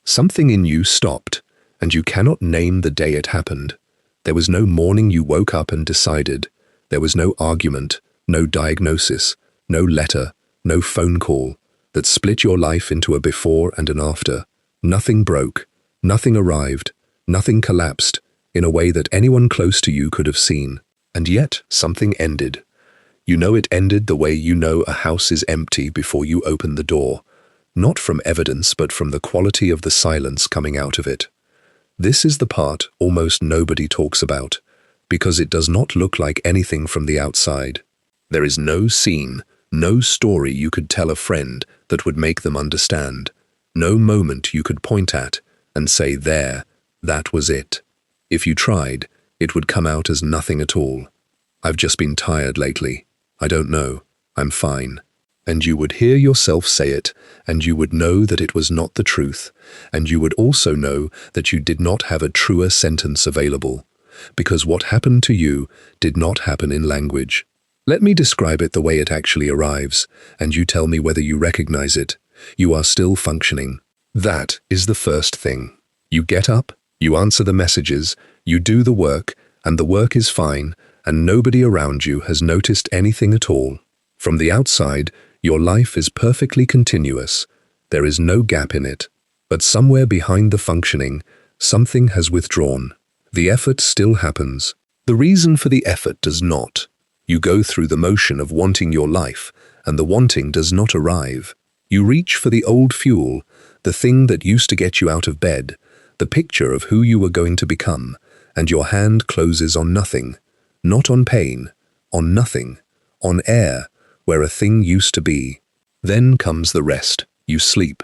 Something in you stopped, and you cannot name the day it happened. There was no morning you woke up and decided. There was no argument, no diagnosis, no letter, no phone call that split your life into a before and an after. Nothing broke, nothing arrived, nothing collapsed in a way that anyone close to you could have seen. And yet, something ended. You know it ended the way you know a house is empty before you open the door. Not from evidence, but from the quality of the silence coming out of it. This is the part almost nobody talks about, because it does not look like anything from the outside. There is no scene, no story you could tell a friend that would make them understand. No moment you could point at and say, there, that was it. If you tried, it would come out as nothing at all. I've just been tired lately. I don't know. I'm fine. And you would hear yourself say it, and you would know that it was not the truth, and you would also know that you did not have a truer sentence available, because what happened to you did not happen in language. Let me describe it the way it actually arrives, and you tell me whether you recognize it. You are still functioning. That is the first thing. You get up, you answer the messages, you do the work, and the work is fine, and nobody around you has noticed anything at all. From the outside, your life is perfectly continuous. There is no gap in it. But somewhere behind the functioning, something has withdrawn. The effort still happens. The reason for the effort does not. You go through the motion of wanting your life, and the wanting does not arrive. You reach for the old fuel, the thing that used to get you out of bed, the picture of who you were going to become, and your hand closes on nothing. Not on pain, on nothing, on air, where a thing used to be. Then comes the rest. You sleep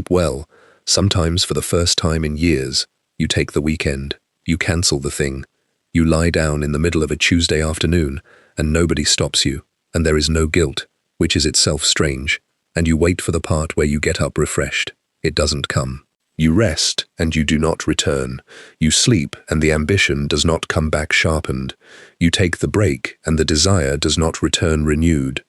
well, sometimes for the first time in years. You take the weekend, you cancel the thing. You lie down in the middle of a Tuesday afternoon, and nobody stops you, and there is no guilt, which is itself strange, and you wait for the part where you get up refreshed. It doesn't come. You rest, and you do not return. You sleep, and the ambition does not come back sharpened. You take the break, and the desire does not return renewed.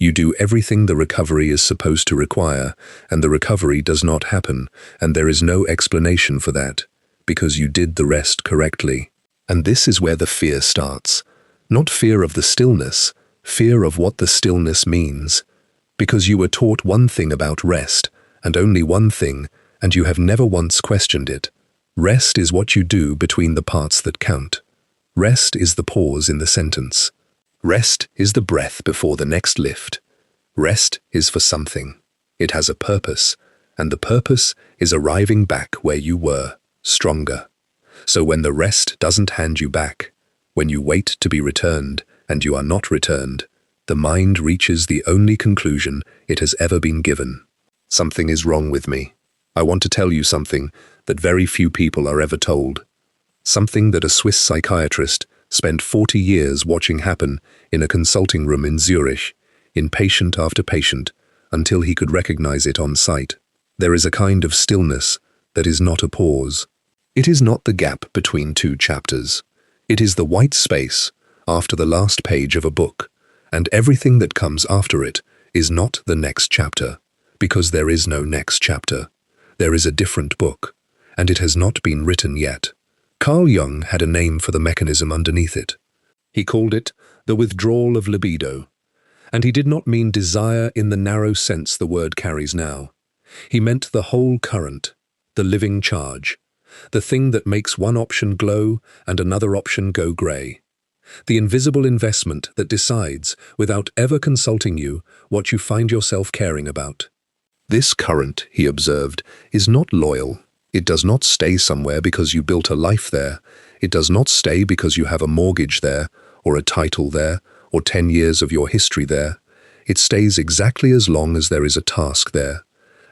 You do everything the recovery is supposed to require, and the recovery does not happen, and there is no explanation for that, because you did the rest correctly. And this is where the fear starts. Not fear of the stillness, fear of what the stillness means. Because you were taught one thing about rest, and only one thing, and you have never once questioned it. Rest is what you do between the parts that count. Rest is the pause in the sentence. Rest is the breath before the next lift. Rest is for something. It has a purpose, and the purpose is arriving back where you were, stronger. So when the rest doesn't hand you back, when you wait to be returned and you are not returned, the mind reaches the only conclusion it has ever been given. Something is wrong with me. I want to tell you something that very few people are ever told. Something that a Swiss psychiatrist spent 40 years watching happen in a consulting room in Zürich, in patient after patient, until he could recognize it on sight. There is a kind of stillness that is not a pause. It is not the gap between two chapters. It is the white space after the last page of a book, and everything that comes after it is not the next chapter, because there is no next chapter. There is a different book, and it has not been written yet. Carl Jung had a name for the mechanism underneath it. He called it the withdrawal of libido, and he did not mean desire in the narrow sense the word carries now. He meant the whole current, the living charge, the thing that makes one option glow and another option go grey. The invisible investment that decides, without ever consulting you, what you find yourself caring about. This current, he observed, is not loyal. It does not stay somewhere because you built a life there. It does not stay because you have a mortgage there, or a title there, or 10 years of your history there. It stays exactly as long as there is a task there.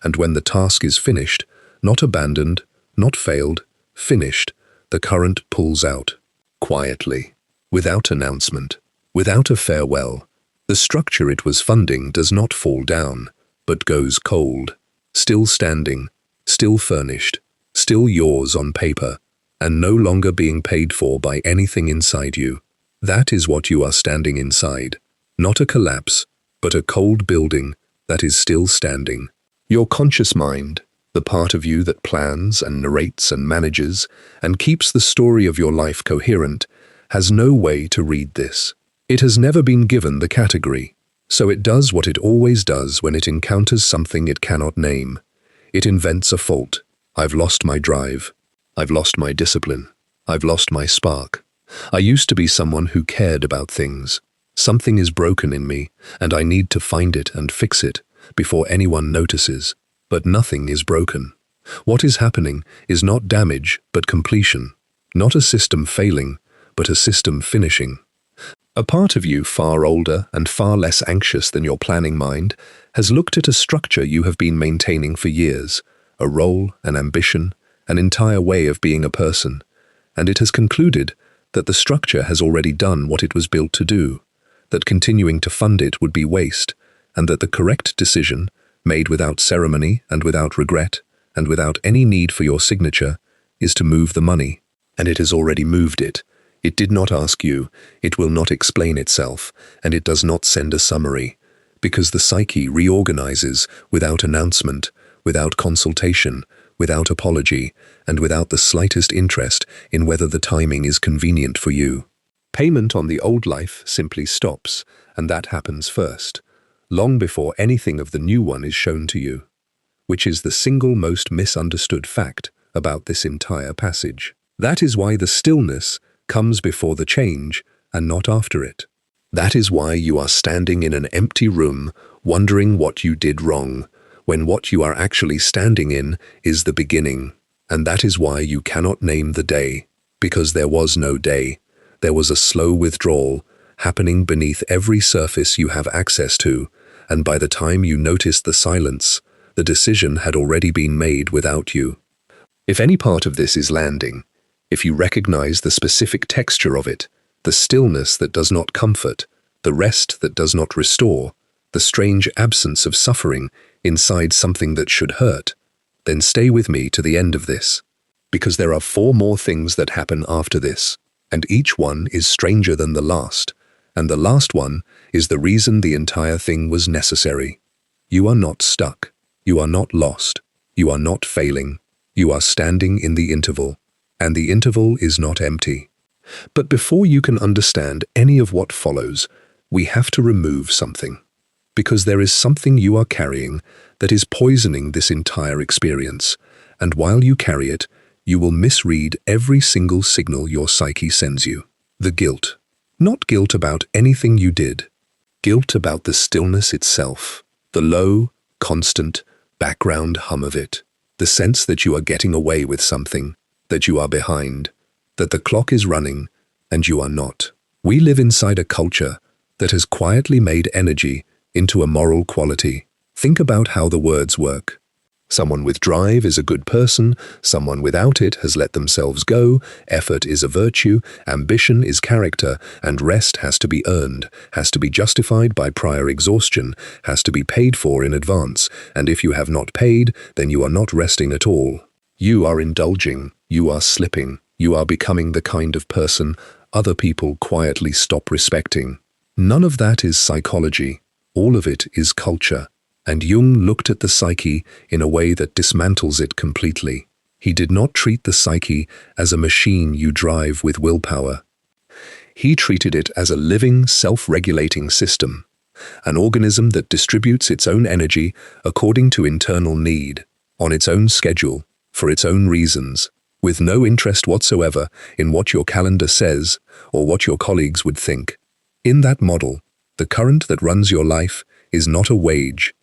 And when the task is finished, not abandoned, not failed, finished, the current pulls out, quietly, without announcement, without a farewell. The structure it was funding does not fall down, but goes cold, still standing, still furnished, still yours on paper, and no longer being paid for by anything inside you. That is what you are standing inside. Not a collapse, but a cold building that is still standing. Your conscious mind, The part of you that plans and narrates and manages and keeps the story of your life coherent, has no way to read this. It has never been given the category, so it does what it always does when it encounters something it cannot name. It invents a fault. I've lost my drive. I've lost my discipline. I've lost my spark. I used to be someone who cared about things. Something is broken in me, and I need to find it and fix it before anyone notices. But nothing is broken. What is happening is not damage, but completion. Not a system failing, but a system finishing. A part of you far older and far less anxious than your planning mind has looked at a structure you have been maintaining for years, a role, an ambition, an entire way of being a person, and it has concluded that the structure has already done what it was built to do, that continuing to fund it would be waste, and that the correct decision, made without ceremony and without regret, and without any need for your signature, is to move the money. And it has already moved it. It did not ask you, it will not explain itself, and it does not send a summary, because the psyche reorganizes without announcement, without consultation, without apology, and without the slightest interest in whether the timing is convenient for you. Payment on the old life simply stops, and that happens first, long before anything of the new one is shown to you, which is the single most misunderstood fact about this entire passage. That is why the stillness comes before the change and not after it. That is why you are standing in an empty room wondering what you did wrong, when what you are actually standing in is the beginning. And that is why you cannot name the day, because there was no day. There was a slow withdrawal happening beneath every surface you have access to, and by the time you noticed the silence, the decision had already been made without you. If any part of this is landing, if you recognize the specific texture of it, the stillness that does not comfort, the rest that does not restore, the strange absence of suffering inside something that should hurt, then stay with me to the end of this, because there are 4 more things that happen after this, and each one is stranger than the last, and the last one is the reason the entire thing was necessary. You are not stuck. You are not lost. You are not failing. You are standing in the interval, and the interval is not empty. But before you can understand any of what follows, we have to remove something, because there is something you are carrying that is poisoning this entire experience, and while you carry it, you will misread every single signal your psyche sends you. The guilt. Not guilt about anything you did. Guilt about the stillness itself, the low, constant, background hum of it, the sense that you are getting away with something, that you are behind, that the clock is running, and you are not. We live inside a culture that has quietly made energy into a moral quality. Think about how the words work. Someone with drive is a good person, someone without it has let themselves go, effort is a virtue, ambition is character, and rest has to be earned, has to be justified by prior exhaustion, has to be paid for in advance, and if you have not paid, then you are not resting at all. You are indulging, you are slipping, you are becoming the kind of person other people quietly stop respecting. None of that is psychology, all of it is culture. And Jung looked at the psyche in a way that dismantles it completely. He did not treat the psyche as a machine you drive with willpower. He treated it as a living, self-regulating system, an organism that distributes its own energy according to internal need, on its own schedule, for its own reasons, with no interest whatsoever in what your calendar says or what your colleagues would think. In that model, the current that runs your life is not a wage.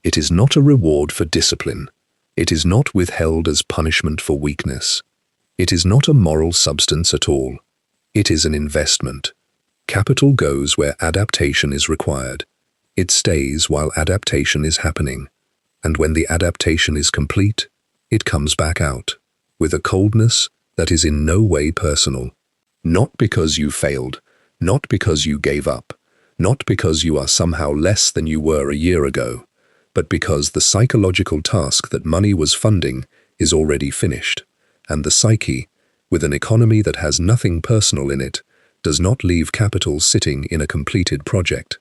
It is not a reward for discipline. It is not withheld as punishment for weakness. It is not a moral substance at all. It is an investment. Capital goes where adaptation is required. It stays while adaptation is happening. And when the adaptation is complete, it comes back out, with a coldness that is in no way personal. Not because you failed, not because you gave up, not because you are somehow less than you were a year ago, but because the psychological task that money was funding is already finished, and the psyche, with an economy that has nothing personal in it, does not leave capital sitting in a completed project.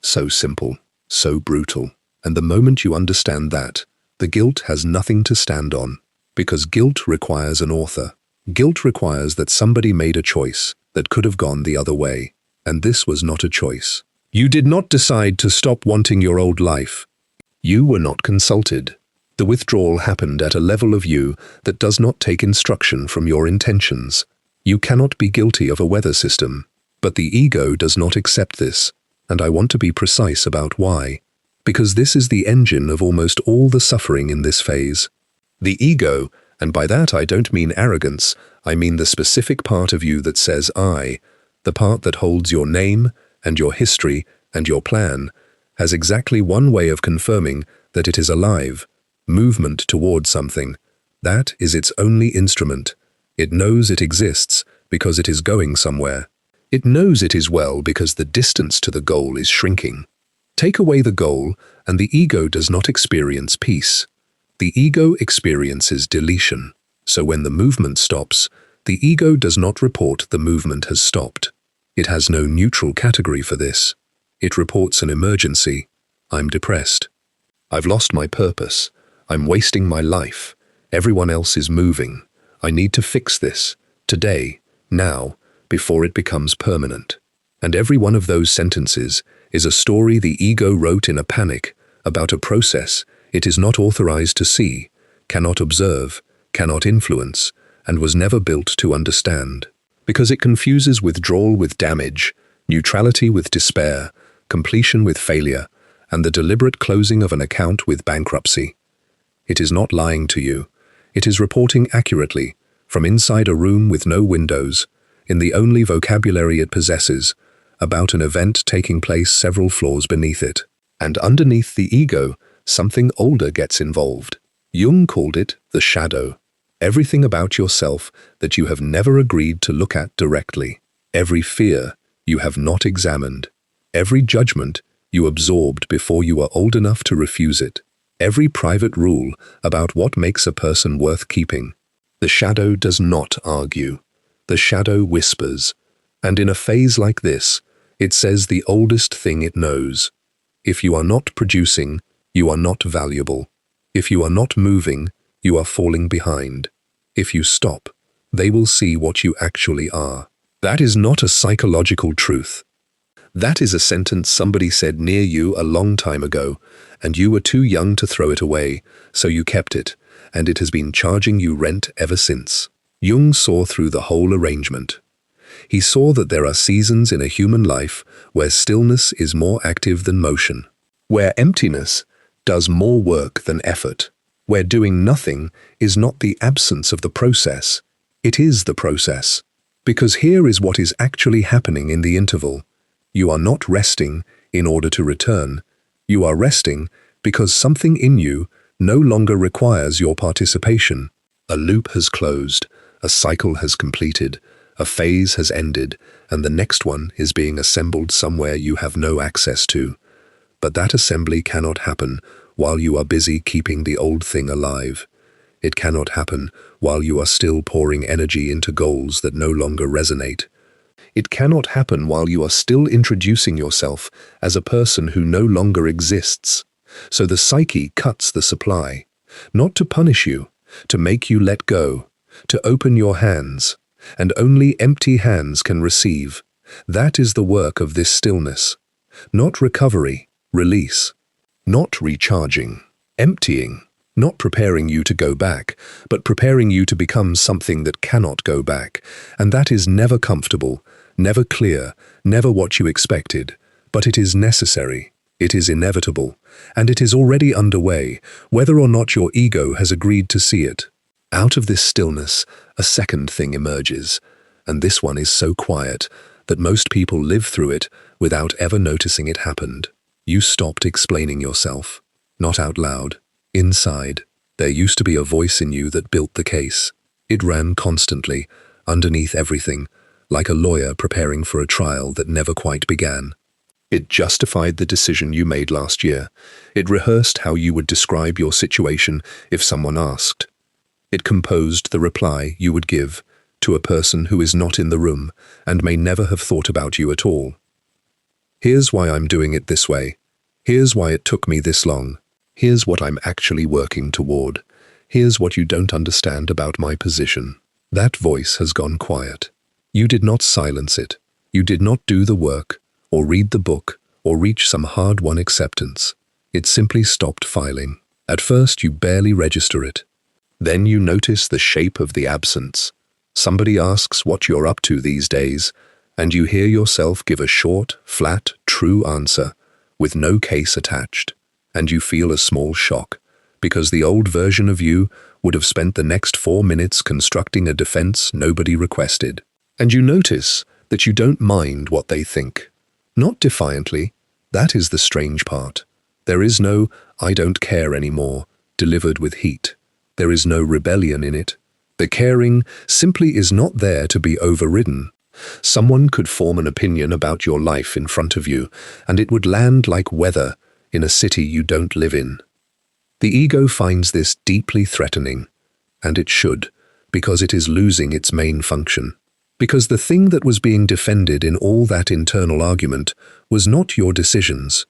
So simple, so brutal, and the moment you understand that, The guilt has nothing to stand on, because guilt requires an author. Guilt requires that somebody made a choice that could have gone the other way, and this was not a choice. You did not decide to stop wanting your old life. You were not consulted. The withdrawal happened at a level of you that does not take instruction from your intentions. You cannot be guilty of a weather system, but the ego does not accept this, and I want to be precise about why. Because this is the engine of almost all the suffering in this phase. The ego, and by that I don't mean arrogance, I mean the specific part of you that says I, the part that holds your name and your history and your plan, has exactly one way of confirming that it is alive, movement towards something. That is its only instrument. It knows it exists because it is going somewhere. It knows it is well because the distance to the goal is shrinking. Take away the goal, and the ego does not experience peace. The ego experiences deletion. So when the movement stops, the ego does not report the movement has stopped. It has no neutral category for this. It reports an emergency. I'm depressed. I've lost my purpose. I'm wasting my life. Everyone else is moving. I need to fix this, today, now, before it becomes permanent. And every one of those sentences is a story the ego wrote in a panic about a process it is not authorized to see, cannot observe, cannot influence, and was never built to understand. Because it confuses withdrawal with damage, neutrality with despair, completion with failure, and the deliberate closing of an account with bankruptcy. It is not lying to you. It is reporting accurately, from inside a room with no windows, in the only vocabulary it possesses, about an event taking place several floors beneath it. And underneath the ego, something older gets involved. Jung called it the shadow. Everything about yourself that you have never agreed to look at directly. Every fear you have not examined. Every judgment you absorbed before you were old enough to refuse it. Every private rule about what makes a person worth keeping. The shadow does not argue. The shadow whispers. And in a phase like this, it says the oldest thing it knows. If you are not producing, you are not valuable. If you are not moving, you are falling behind. If you stop, they will see what you actually are. That is not a psychological truth. That is a sentence somebody said near you a long time ago, and you were too young to throw it away, so you kept it, and it has been charging you rent ever since. Jung saw through the whole arrangement. He saw that there are seasons in a human life where stillness is more active than motion, where emptiness does more work than effort, where doing nothing is not the absence of the process, it is the process. Because here is what is actually happening in the interval. You are not resting in order to return. You are resting because something in you no longer requires your participation. A loop has closed, a cycle has completed, a phase has ended, and the next one is being assembled somewhere you have no access to. But that assembly cannot happen while you are busy keeping the old thing alive. It cannot happen while you are still pouring energy into goals that no longer resonate. It cannot happen while you are still introducing yourself as a person who no longer exists. So the psyche cuts the supply, not to punish you, to make you let go, to open your hands, and only empty hands can receive. That is the work of this stillness. Not recovery, release. Not recharging, emptying. Not preparing you to go back, but preparing you to become something that cannot go back. And that is never comfortable, never clear, never what you expected. But it is necessary, it is inevitable, and it is already underway, whether or not your ego has agreed to see it. Out of this stillness, a second thing emerges, and this one is so quiet that most people live through it without ever noticing it happened. You stopped explaining yourself, not out loud. Inside, there used to be a voice in you that built the case. It ran constantly, underneath everything, like a lawyer preparing for a trial that never quite began. It justified the decision you made last year. It rehearsed how you would describe your situation if someone asked. It composed the reply you would give to a person who is not in the room and may never have thought about you at all. Here's why I'm doing it this way. Here's why it took me this long. Here's what I'm actually working toward. Here's what you don't understand about my position. That voice has gone quiet. You did not silence it. You did not do the work, or read the book, or reach some hard-won acceptance. It simply stopped filing. At first, you barely register it. Then you notice the shape of the absence. Somebody asks what you're up to these days, and you hear yourself give a short, flat, true answer, with no case attached. And you feel a small shock, because the old version of you would have spent the next 4 minutes constructing a defense nobody requested. And you notice that you don't mind what they think. Not defiantly. That is the strange part. There is no "I don't care anymore" delivered with heat. There is no rebellion in it. The caring simply is not there to be overridden. Someone could form an opinion about your life in front of you, and it would land like weather in a city you don't live in. The ego finds this deeply threatening, and it should, because it is losing its main function. Because the thing that was being defended in all that internal argument was not your decisions.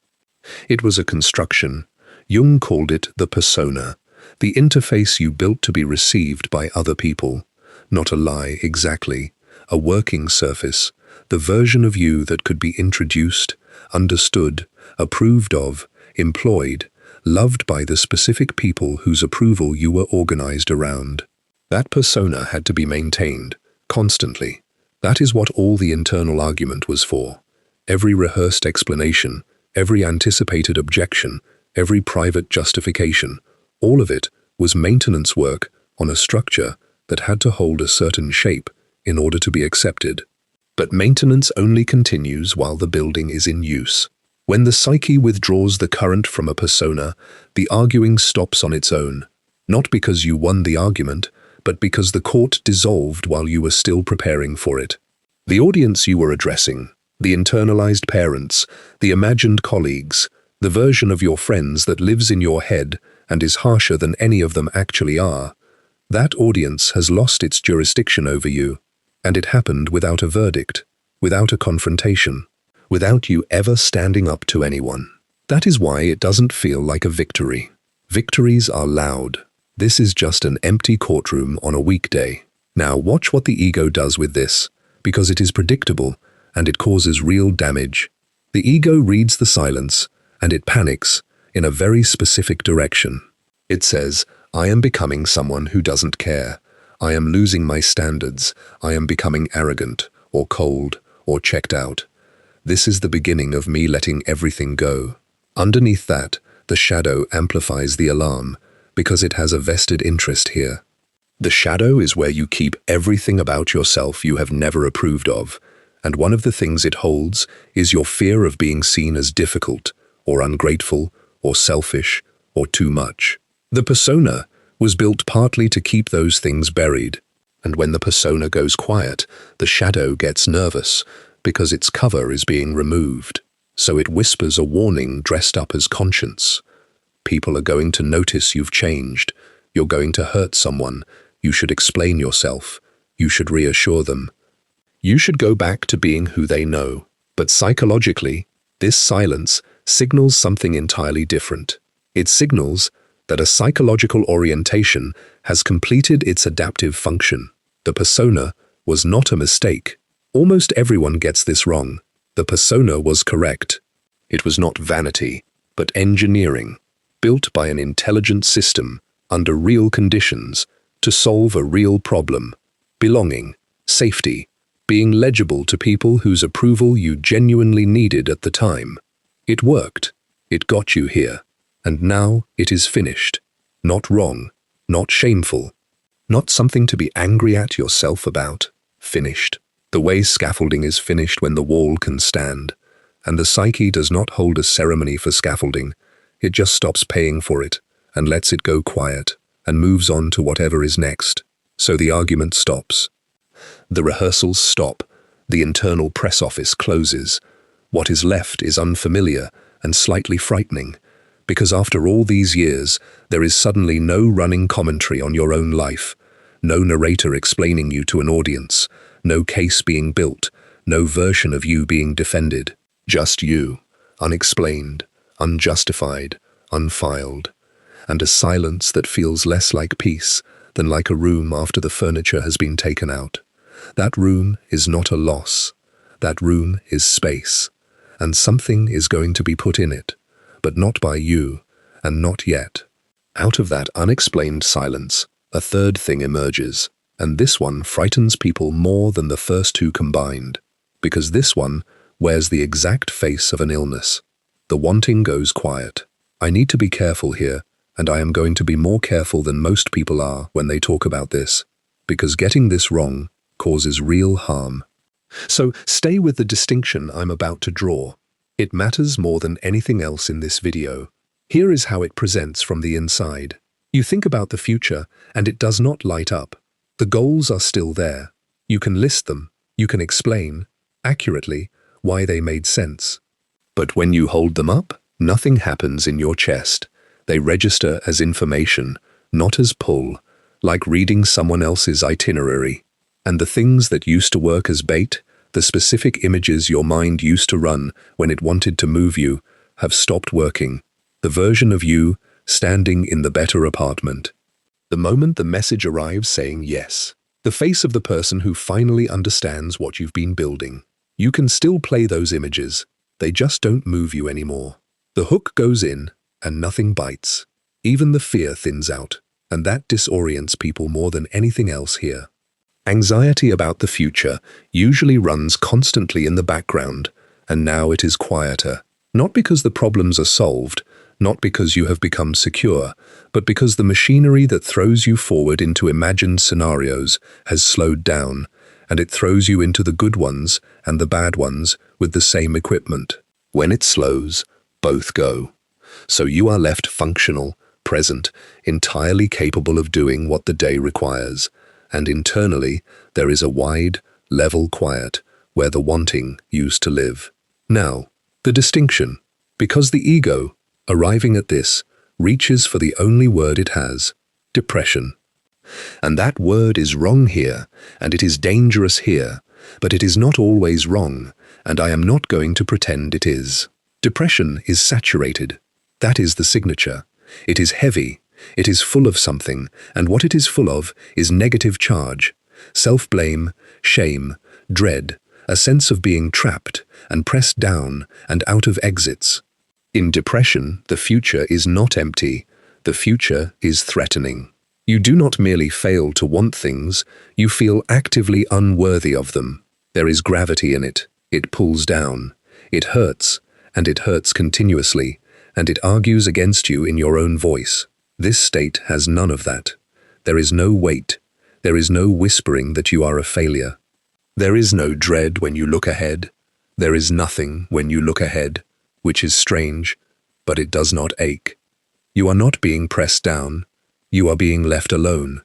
It was a construction. Jung called it the persona, the interface you built to be received by other people. Not a lie exactly, a working surface, the version of you that could be introduced, understood, approved of, employed, loved by the specific people whose approval you were organized around. That persona had to be maintained, constantly. That is what all the internal argument was for. Every rehearsed explanation, every anticipated objection, every private justification, all of it was maintenance work on a structure that had to hold a certain shape in order to be accepted. But maintenance only continues while the building is in use. When the psyche withdraws the current from a persona, the arguing stops on its own, not because you won the argument, but because the court dissolved while you were still preparing for it. The audience you were addressing, the internalized parents, the imagined colleagues, the version of your friends that lives in your head and is harsher than any of them actually are, that audience has lost its jurisdiction over you, and it happened without a verdict, without a confrontation, without you ever standing up to anyone. That is why it doesn't feel like a victory. Victories are loud. This is just an empty courtroom on a weekday. Now watch what the ego does with this, because it is predictable and it causes real damage. The ego reads the silence and it panics in a very specific direction. It says, I am becoming someone who doesn't care. I am losing my standards. I am becoming arrogant or cold or checked out. This is the beginning of me letting everything go. Underneath that, the shadow amplifies the alarm because it has a vested interest here. The shadow is where you keep everything about yourself you have never approved of, and one of the things it holds is your fear of being seen as difficult, or ungrateful, or selfish, or too much. The persona was built partly to keep those things buried, and when the persona goes quiet, the shadow gets nervous because its cover is being removed. So it whispers a warning dressed up as conscience. People are going to notice you've changed. You're going to hurt someone. You should explain yourself. You should reassure them. You should go back to being who they know. But psychologically, this silence signals something entirely different. It signals that a psychological orientation has completed its adaptive function. The persona was not a mistake. Almost everyone gets this wrong. The persona was correct. It was not vanity, but engineering, built by an intelligent system under real conditions to solve a real problem. Belonging, safety, being legible to people whose approval you genuinely needed at the time. It worked. It got you here. And now it is finished. Not wrong, not shameful, not something to be angry at yourself about. Finished. The way scaffolding is finished when the wall can stand. And the psyche does not hold a ceremony for scaffolding. It just stops paying for it and lets it go quiet and moves on to whatever is next. So the argument stops. The rehearsals stop. The internal press office closes. What is left is unfamiliar and slightly frightening, because after all these years, there is suddenly no running commentary on your own life, no narrator explaining you to an audience, no case being built, no version of you being defended. Just you, unexplained, unjustified, unfiled, and a silence that feels less like peace than like a room after the furniture has been taken out. That room is not a loss. That room is space, and something is going to be put in it, but not by you, and not yet. Out of that unexplained silence, a third thing emerges, and this one frightens people more than the first two combined, because this one wears the exact face of an illness. The wanting goes quiet. I need to be careful here, and I am going to be more careful than most people are when they talk about this, because getting this wrong causes real harm. So stay with the distinction I'm about to draw. It matters more than anything else in this video. Here is how it presents from the inside. You think about the future, and it does not light up. The goals are still there. You can list them. You can explain, accurately, why they made sense. But when you hold them up, nothing happens in your chest. They register as information, not as pull, like reading someone else's itinerary. And the things that used to work as bait, the specific images your mind used to run when it wanted to move you, have stopped working. The version of you standing in the better apartment. The moment the message arrives saying yes. The face of the person who finally understands what you've been building. You can still play those images. They just don't move you anymore. The hook goes in, and nothing bites. Even the fear thins out, and that disorients people more than anything else here. Anxiety about the future usually runs constantly in the background, and now it is quieter. Not because the problems are solved, not because you have become secure, but because the machinery that throws you forward into imagined scenarios has slowed down, and it throws you into the good ones and the bad ones with the same equipment. When it slows, both go. So you are left functional, present, entirely capable of doing what the day requires, and internally there is a wide, level quiet where the wanting used to live. Now, the distinction, because the ego, arriving at this, reaches for the only word it has, depression. And that word is wrong here, and it is dangerous here, but it is not always wrong, and I am not going to pretend it is. Depression is saturated. That is the signature. It is heavy. It is full of something, and what it is full of is negative charge, self-blame, shame, dread, a sense of being trapped and pressed down and out of exits. In depression, the future is not empty. The future is threatening. You do not merely fail to want things, you feel actively unworthy of them. There is gravity in it. It pulls down. It hurts, and it hurts continuously, and it argues against you in your own voice. This state has none of that. There is no weight. There is no whispering that you are a failure. There is no dread when you look ahead. There is nothing when you look ahead, which is strange, but it does not ache. You are not being pressed down. You are being left alone.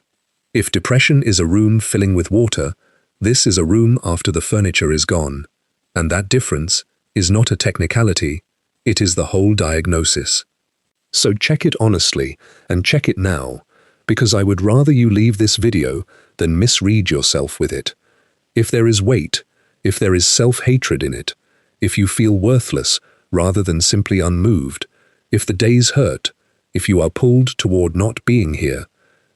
If depression is a room filling with water, this is a room after the furniture is gone. And that difference is not a technicality, it is the whole diagnosis. So check it honestly, and check it now, because I would rather you leave this video than misread yourself with it. If there is weight, if there is self-hatred in it, if you feel worthless rather than simply unmoved, if the days hurt, if you are pulled toward not being here,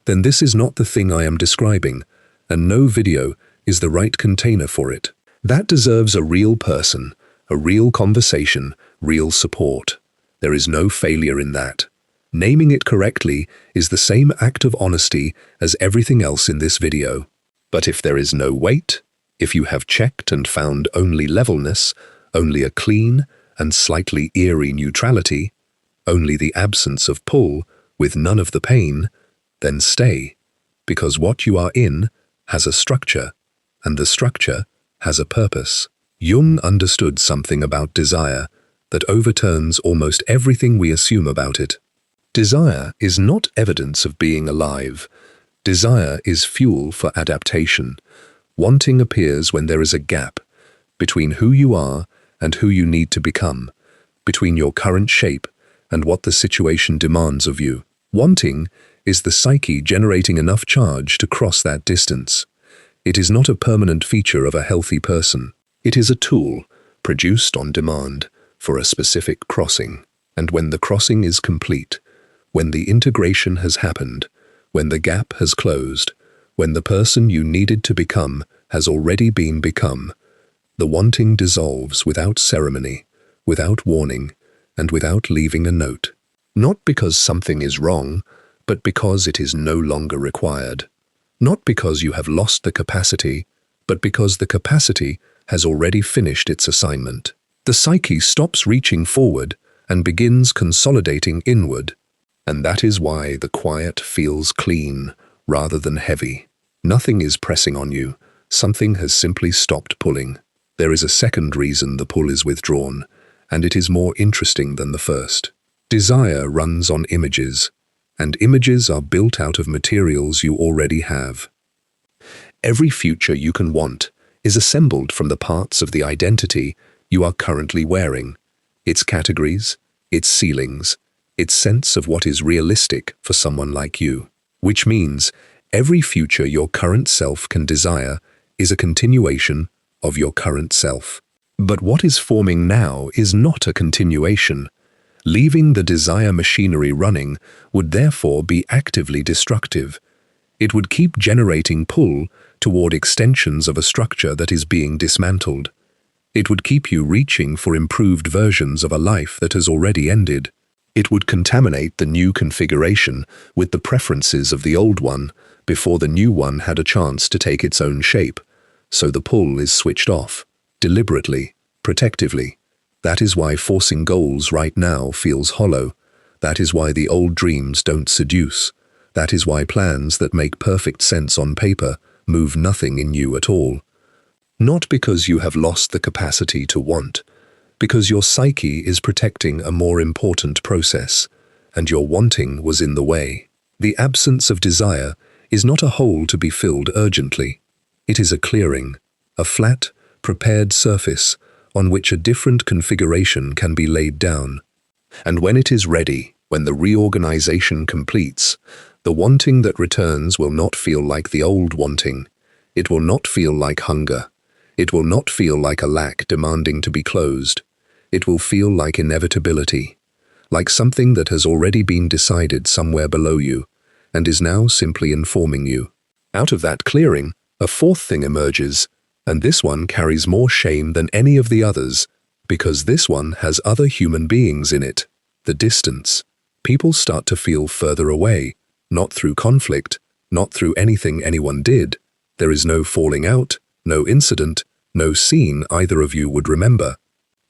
then this is not the thing I am describing, and no video is the right container for it. That deserves a real person, a real conversation, real support. There is no failure in that. Naming it correctly is the same act of honesty as everything else in this video. But if there is no weight, if you have checked and found only levelness, only a clean and slightly eerie neutrality, only the absence of pull with none of the pain, then stay, because what you are in has a structure, and the structure has a purpose. Jung understood something about desire that overturns almost everything we assume about it. Desire is not evidence of being alive. Desire is fuel for adaptation. Wanting appears when there is a gap between who you are and who you need to become, between your current shape and what the situation demands of you. Wanting is the psyche generating enough charge to cross that distance. It is not a permanent feature of a healthy person. It is a tool, produced on demand, for a specific crossing. And when the crossing is complete, when the integration has happened, when the gap has closed, when the person you needed to become has already been become, the wanting dissolves without ceremony, without warning, and without leaving a note. Not because something is wrong, but because it is no longer required. Not because you have lost the capacity, but because the capacity has already finished its assignment. The psyche stops reaching forward and begins consolidating inward, and that is why the quiet feels clean rather than heavy. Nothing is pressing on you, something has simply stopped pulling. There is a second reason the pull is withdrawn, and it is more interesting than the first. Desire runs on images, and images are built out of materials you already have. Every future you can want is assembled from the parts of the identity you are currently wearing, its categories, its ceilings, its sense of what is realistic for someone like you. Which means every future your current self can desire is a continuation of your current self. But what is forming now is not a continuation. Leaving the desire machinery running would therefore be actively destructive. It would keep generating pull toward extensions of a structure that is being dismantled. It would keep you reaching for improved versions of a life that has already ended. It would contaminate the new configuration with the preferences of the old one before the new one had a chance to take its own shape. So the pull is switched off, deliberately, protectively. That is why forcing goals right now feels hollow. That is why the old dreams don't seduce. That is why plans that make perfect sense on paper move nothing in you at all. Not because you have lost the capacity to want, because your psyche is protecting a more important process, and your wanting was in the way. The absence of desire is not a hole to be filled urgently. It is a clearing, a flat, prepared surface on which a different configuration can be laid down. And when it is ready, when the reorganization completes, the wanting that returns will not feel like the old wanting. It will not feel like hunger. It will not feel like a lack demanding to be closed. It will feel like inevitability, like something that has already been decided somewhere below you and is now simply informing you. Out of that clearing, a fourth thing emerges, and this one carries more shame than any of the others, because this one has other human beings in it. The distance. People start to feel further away, not through conflict, not through anything anyone did. There is no falling out, no incident, no scene either of you would remember.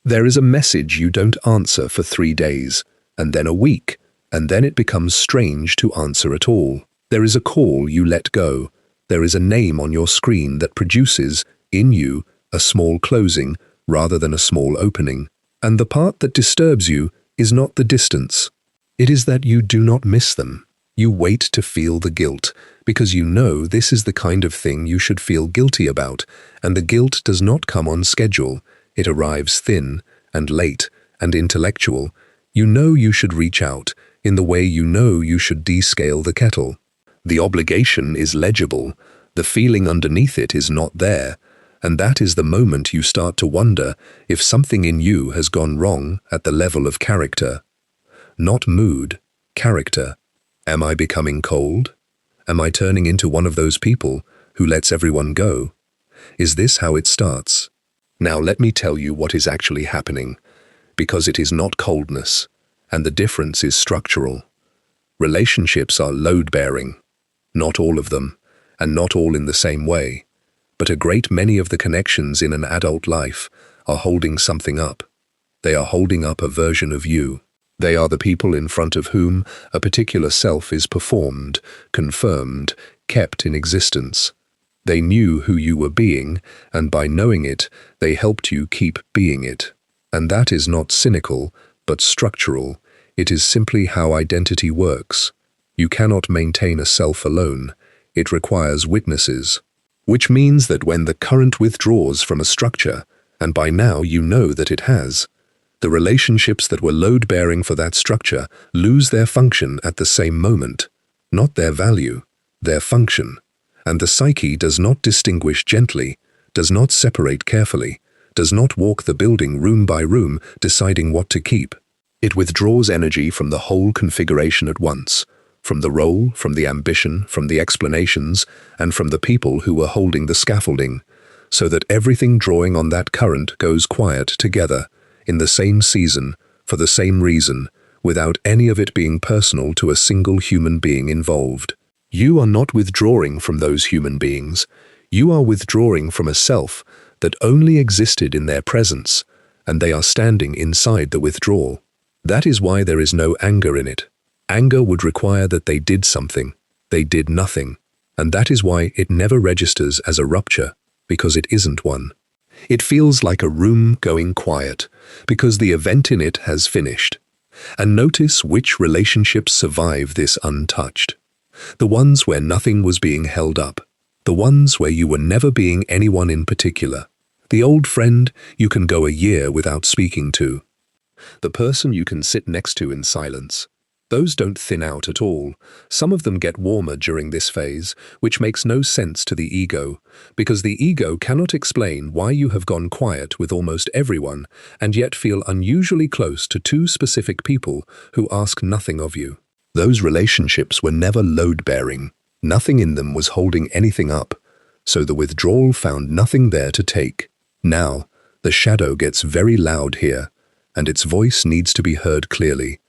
There is a message you don't answer for 3 days, and then a week, and then it becomes strange to answer at all. There is a call you let go. There is a name on your screen that produces, in you, a small closing rather than a small opening. And the part that disturbs you is not the distance. It is that you do not miss them. You wait to feel the guilt, because you know this is the kind of thing you should feel guilty about, and the guilt does not come on schedule. It arrives thin and late and intellectual. You know you should reach out, in the way you know you should descale the kettle. The obligation is legible. The feeling underneath it is not there, and that is the moment you start to wonder if something in you has gone wrong at the level of character. Not mood, character. Am I becoming cold? Am I turning into one of those people who lets everyone go? Is this how it starts? Now let me tell you what is actually happening, because it is not coldness, and the difference is structural. Relationships are load-bearing. Not all of them, and not all in the same way, but a great many of the connections in an adult life are holding something up. They are holding up a version of you. They are the people in front of whom a particular self is performed, confirmed, kept in existence. They knew who you were being, and by knowing it, they helped you keep being it. And that is not cynical, but structural. It is simply how identity works. You cannot maintain a self alone. It requires witnesses. Which means that when the current withdraws from a structure, and by now you know that it has, the relationships that were load-bearing for that structure lose their function at the same moment, not their value, their function. And the psyche does not distinguish gently, does not separate carefully, does not walk the building room by room deciding what to keep. It withdraws energy from the whole configuration at once, from the role, from the ambition, from the explanations, and from the people who were holding the scaffolding, so that everything drawing on that current goes quiet together, in the same season, for the same reason, without any of it being personal to a single human being involved. You are not withdrawing from those human beings. You are withdrawing from a self that only existed in their presence, and they are standing inside the withdrawal. That is why there is no anger in it. Anger would require that they did something. They did nothing. And that is why it never registers as a rupture, because it isn't one. It feels like a room going quiet, because the event in it has finished. And notice which relationships survive this untouched. The ones where nothing was being held up. The ones where you were never being anyone in particular. The old friend you can go a year without speaking to. The person you can sit next to in silence. Those don't thin out at all. Some of them get warmer during this phase, which makes no sense to the ego, because the ego cannot explain why you have gone quiet with almost everyone and yet feel unusually close to two specific people who ask nothing of you. Those relationships were never load-bearing. Nothing in them was holding anything up, so the withdrawal found nothing there to take. Now, the shadow gets very loud here, and its voice needs to be heard clearly,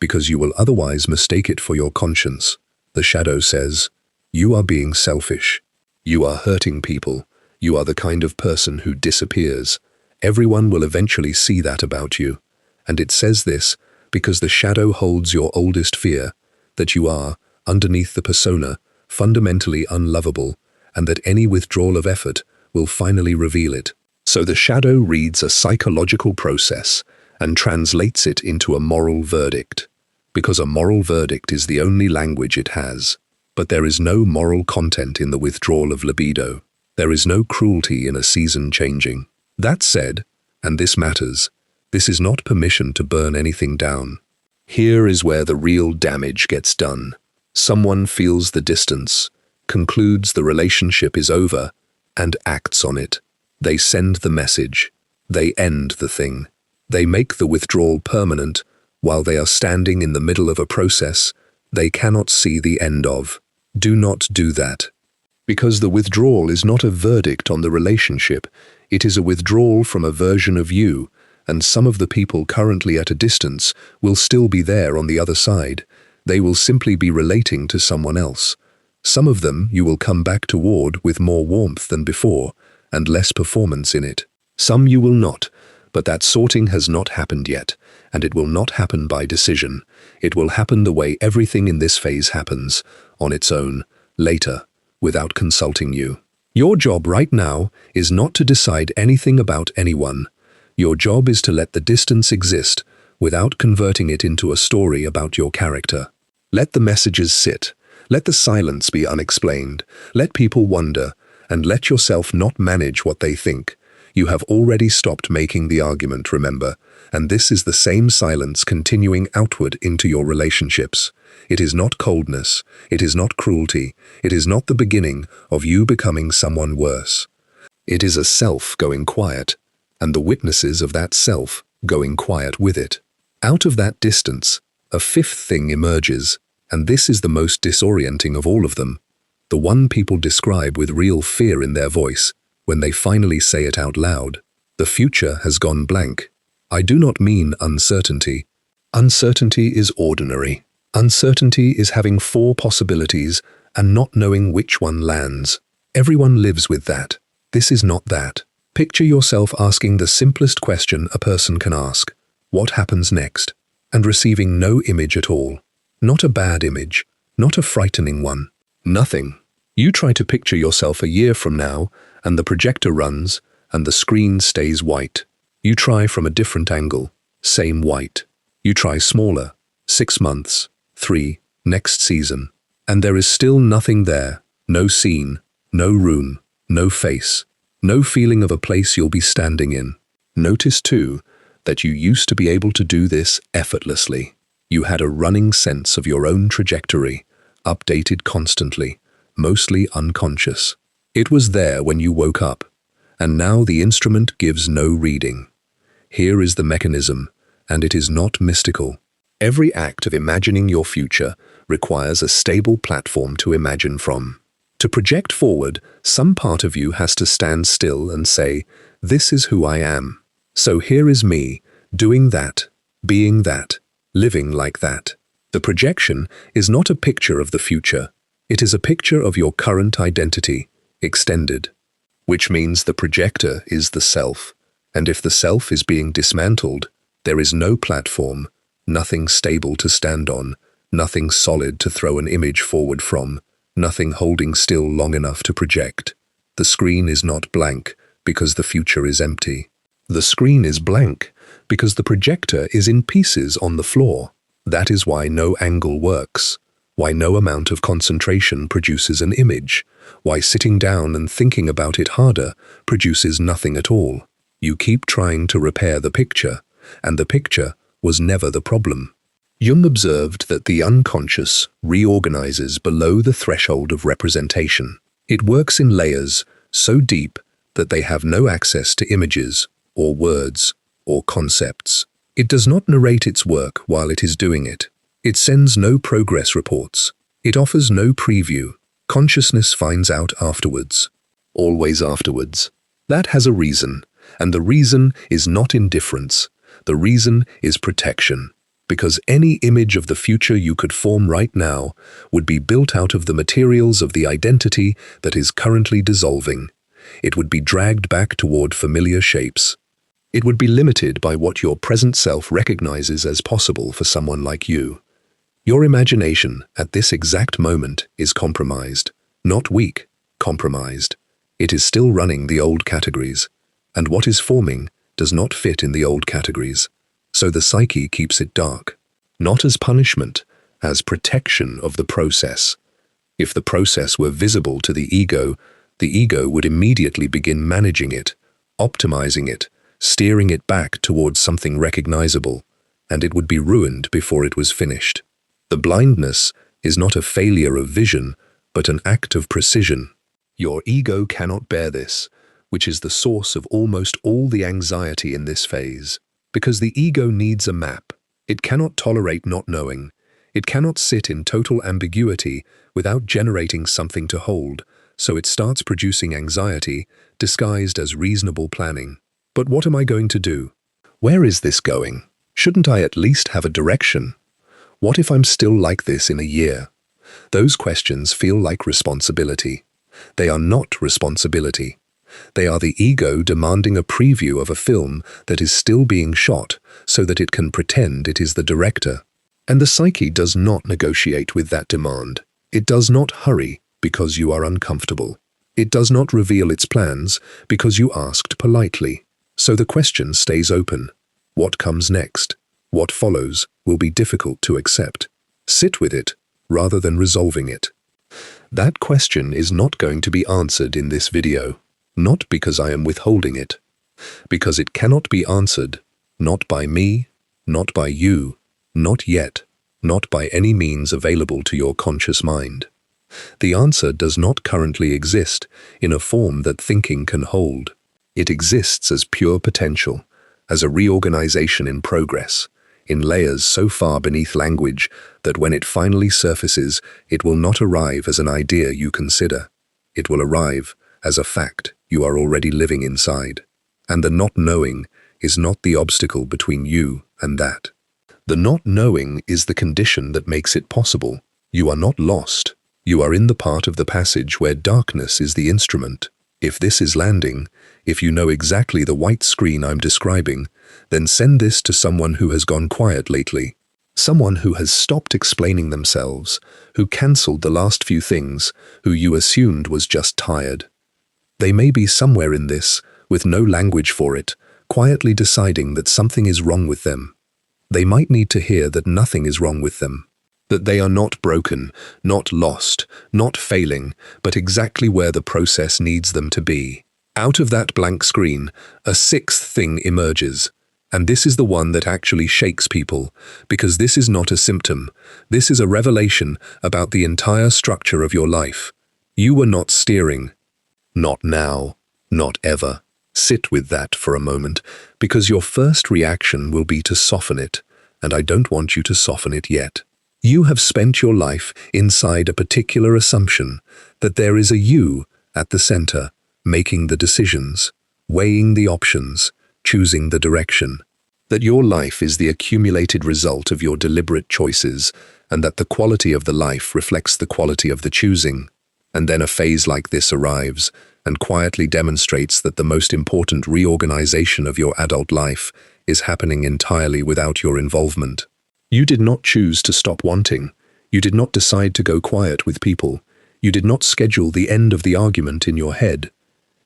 because you will otherwise mistake it for your conscience. The shadow says, you are being selfish. You are hurting people. You are the kind of person who disappears. Everyone will eventually see that about you. And it says this because the shadow holds your oldest fear, that you are, underneath the persona, fundamentally unlovable, and that any withdrawal of effort will finally reveal it. So the shadow reads a psychological process and translates it into a moral verdict, because a moral verdict is the only language it has. But there is no moral content in the withdrawal of libido. There is no cruelty in a season changing. That said, and this matters, this is not permission to burn anything down. Here is where the real damage gets done. Someone feels the distance, concludes the relationship is over, and acts on it. They send the message. They end the thing. They make the withdrawal permanent while they are standing in the middle of a process they cannot see the end of. Do not do that. Because the withdrawal is not a verdict on the relationship, it is a withdrawal from a version of you, and some of the people currently at a distance will still be there on the other side. They will simply be relating to someone else. Some of them you will come back toward with more warmth than before, and less performance in it. Some you will not, but that sorting has not happened yet, and it will not happen by decision. It will happen the way everything in this phase happens, on its own, later, without consulting you. Your job right now is not to decide anything about anyone. Your job is to let the distance exist without converting it into a story about your character. Let the messages sit. Let the silence be unexplained. Let people wonder, and let yourself not manage what they think. You have already stopped making the argument, remember, and this is the same silence continuing outward into your relationships. It is not coldness. It is not cruelty. It is not the beginning of you becoming someone worse. It is a self going quiet, and the witnesses of that self going quiet with it. Out of that distance, a fifth thing emerges, and this is the most disorienting of all of them. The one people describe with real fear in their voice, when they finally say it out loud. The future has gone blank. I do not mean uncertainty. Uncertainty is ordinary. Uncertainty is having 4 possibilities and not knowing which one lands. Everyone lives with that. This is not that. Picture yourself asking the simplest question a person can ask. What happens next? And receiving no image at all. Not a bad image. Not a frightening one. Nothing. You try to picture yourself a year from now, and the projector runs, and the screen stays white. You try from a different angle, same white. You try smaller, 6 months, 3, next season, and there is still nothing there, no scene, no room, no face, no feeling of a place you'll be standing in. Notice too, that you used to be able to do this effortlessly. You had a running sense of your own trajectory, updated constantly, mostly unconscious. It was there when you woke up, and now the instrument gives no reading. Here is the mechanism, and it is not mystical. Every act of imagining your future requires a stable platform to imagine from. To project forward, some part of you has to stand still and say, "This is who I am. So here is me, doing that, being that, living like that." The projection is not a picture of the future. It is a picture of your current identity, extended. Which means the projector is the self, and if the self is being dismantled, there is no platform, nothing stable to stand on, nothing solid to throw an image forward from, nothing holding still long enough to project. The screen is not blank because the future is empty. The screen is blank because the projector is in pieces on the floor. That is why no angle works, why no amount of concentration produces an image, why sitting down and thinking about it harder produces nothing at all. You keep trying to repair the picture, and the picture was never the problem. Jung observed that the unconscious reorganizes below the threshold of representation. It works in layers so deep that they have no access to images or words or concepts. It does not narrate its work while it is doing it. It sends no progress reports. It offers no preview. Consciousness finds out afterwards. Always afterwards. That has a reason, and the reason is not indifference. The reason is protection. Because any image of the future you could form right now would be built out of the materials of the identity that is currently dissolving. It would be dragged back toward familiar shapes. It would be limited by what your present self recognizes as possible for someone like you. Your imagination at this exact moment is compromised, not weak, compromised. It is still running the old categories, and what is forming does not fit in the old categories. So the psyche keeps it dark, not as punishment, as protection of the process. If the process were visible to the ego would immediately begin managing it, optimizing it, steering it back towards something recognizable, and it would be ruined before it was finished. The blindness is not a failure of vision, but an act of precision. Your ego cannot bear this, which is the source of almost all the anxiety in this phase. Because the ego needs a map. It cannot tolerate not knowing. It cannot sit in total ambiguity without generating something to hold, so it starts producing anxiety disguised as reasonable planning. But what am I going to do? Where is this going? Shouldn't I at least have a direction? What if I'm still like this in a year? Those questions feel like responsibility. They are not responsibility. They are the ego demanding a preview of a film that is still being shot so that it can pretend it is the director. And the psyche does not negotiate with that demand. It does not hurry because you are uncomfortable. It does not reveal its plans because you asked politely. So the question stays open. What comes next? What follows will be difficult to accept. Sit with it rather than resolving it. That question is not going to be answered in this video. Not because I am withholding it, because it cannot be answered, not by me, not by you, not yet, not by any means available to your conscious mind. The answer does not currently exist in a form that thinking can hold. It exists as pure potential, as a reorganization in progress, in layers so far beneath language that when it finally surfaces, it will not arrive as an idea you consider. It will arrive as a fact you are already living inside. And the not knowing is not the obstacle between you and that. The not knowing is the condition that makes it possible. You are not lost. You are in the part of the passage where darkness is the instrument. If this is landing, if you know exactly the white screen I'm describing, then send this to someone who has gone quiet lately. Someone who has stopped explaining themselves, who cancelled the last few things, who you assumed was just tired. They may be somewhere in this, with no language for it, quietly deciding that something is wrong with them. They might need to hear that nothing is wrong with them. That they are not broken, not lost, not failing, but exactly where the process needs them to be. Out of that blank screen, a sixth thing emerges. And this is the one that actually shakes people, because this is not a symptom. This is a revelation about the entire structure of your life. You were not steering. Not now, not ever. Sit with that for a moment, because your first reaction will be to soften it, and I don't want you to soften it yet. You have spent your life inside a particular assumption that there is a you at the center, making the decisions, weighing the options, choosing the direction. That your life is the accumulated result of your deliberate choices, and that the quality of the life reflects the quality of the choosing. And then a phase like this arrives and quietly demonstrates that the most important reorganization of your adult life is happening entirely without your involvement. You did not choose to stop wanting. You did not decide to go quiet with people. You did not schedule the end of the argument in your head.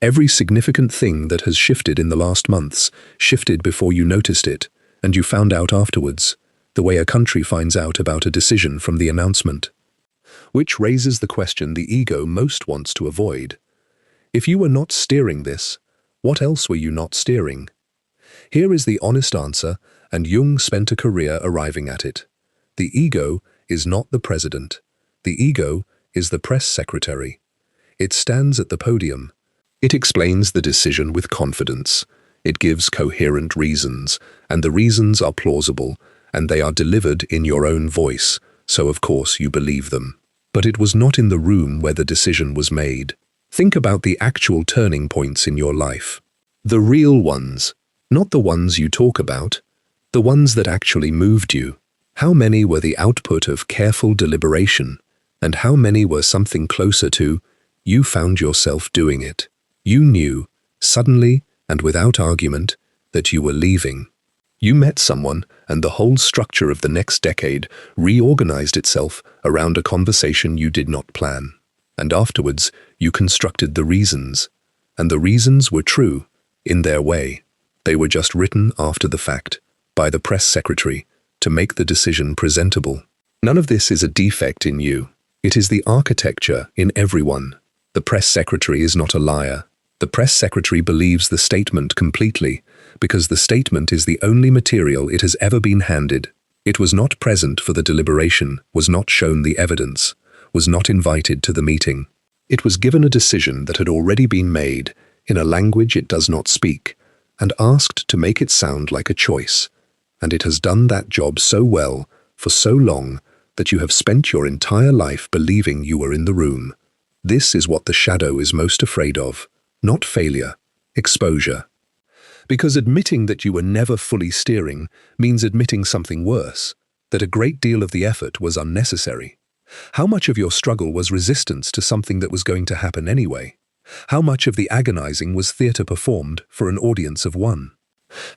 Every significant thing that has shifted in the last months shifted before you noticed it, and you found out afterwards, the way a country finds out about a decision from the announcement. Which raises the question the ego most wants to avoid. If you were not steering this, what else were you not steering? Here is the honest answer, and Jung spent a career arriving at it. The ego is not the president. The ego is the press secretary. It stands at the podium. It explains the decision with confidence. It gives coherent reasons, and the reasons are plausible, and they are delivered in your own voice, so of course you believe them. But it was not in the room where the decision was made. Think about the actual turning points in your life. The real ones, not the ones you talk about, the ones that actually moved you. How many were the output of careful deliberation, and how many were something closer to, you found yourself doing it. You knew, suddenly and without argument, that you were leaving. You met someone, and the whole structure of the next decade reorganized itself around a conversation you did not plan. And afterwards, you constructed the reasons. And the reasons were true, in their way. They were just written after the fact, by the press secretary, to make the decision presentable. None of this is a defect in you. It is the architecture in everyone. The press secretary is not a liar. The press secretary believes the statement completely, because the statement is the only material it has ever been handed. It was not present for the deliberation, was not shown the evidence, was not invited to the meeting. It was given a decision that had already been made, in a language it does not speak, and asked to make it sound like a choice. And it has done that job so well, for so long, that you have spent your entire life believing you were in the room. This is what the shadow is most afraid of. Not failure, exposure. Because admitting that you were never fully steering means admitting something worse, that a great deal of the effort was unnecessary. How much of your struggle was resistance to something that was going to happen anyway? How much of the agonizing was theater performed for an audience of one?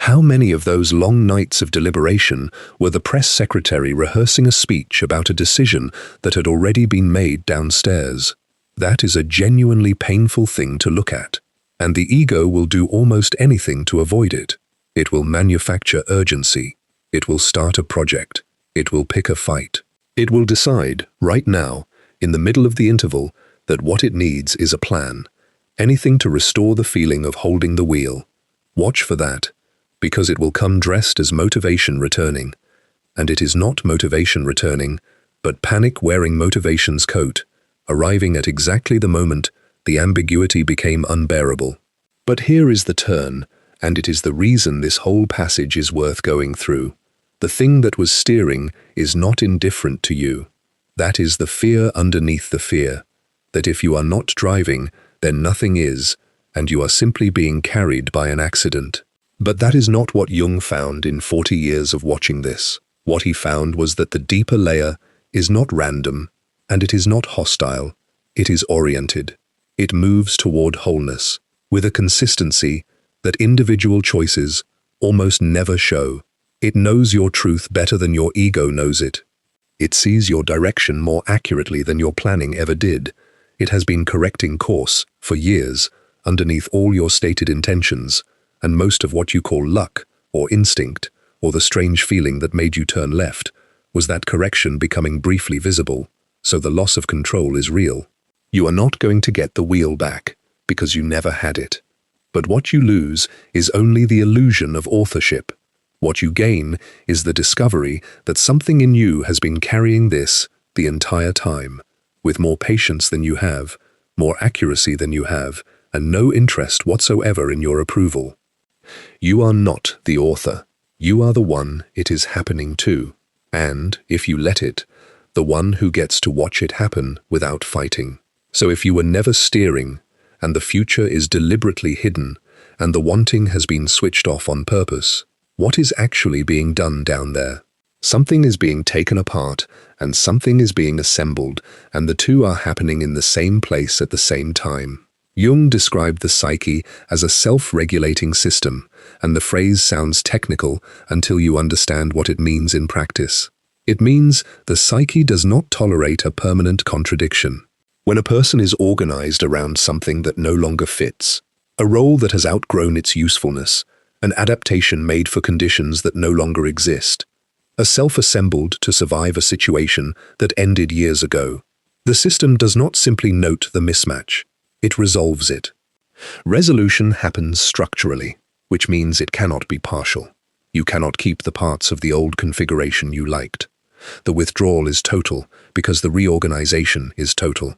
How many of those long nights of deliberation were the press secretary rehearsing a speech about a decision that had already been made downstairs? That is a genuinely painful thing to look at, and the ego will do almost anything to avoid it. It will manufacture urgency. It will start a project. It will pick a fight. It will decide, right now, in the middle of the interval, that what it needs is a plan. Anything to restore the feeling of holding the wheel. Watch for that, because it will come dressed as motivation returning. And it is not motivation returning, but panic wearing motivation's coat, arriving at exactly the moment the ambiguity became unbearable. But here is the turn, and it is the reason this whole passage is worth going through. The thing that was steering is not indifferent to you. That is the fear underneath the fear, that if you are not driving, then nothing is, and you are simply being carried by an accident. But that is not what Jung found in 40 years of watching this. What he found was that the deeper layer is not random, and it is not hostile. It is oriented. It moves toward wholeness, with a consistency that individual choices almost never show. It knows your truth better than your ego knows it. It sees your direction more accurately than your planning ever did. It has been correcting course for years underneath all your stated intentions, and most of what you call luck or instinct or the strange feeling that made you turn left was that correction becoming briefly visible, so the loss of control is real. You are not going to get the wheel back because you never had it. But what you lose is only the illusion of authorship. What you gain is the discovery that something in you has been carrying this the entire time, with more patience than you have, more accuracy than you have, and no interest whatsoever in your approval. You are not the author. You are the one it is happening to, and, if you let it, the one who gets to watch it happen without fighting. So if you were never steering, and the future is deliberately hidden, and the wanting has been switched off on purpose, what is actually being done down there? Something is being taken apart, and something is being assembled, and the two are happening in the same place at the same time. Jung described the psyche as a self-regulating system, and the phrase sounds technical until you understand what it means in practice. It means the psyche does not tolerate a permanent contradiction. When a person is organized around something that no longer fits, a role that has outgrown its usefulness, an adaptation made for conditions that no longer exist, a self-assembled to survive a situation that ended years ago, the system does not simply note the mismatch, it resolves it. Resolution happens structurally, which means it cannot be partial. You cannot keep the parts of the old configuration you liked. The withdrawal is total because the reorganization is total.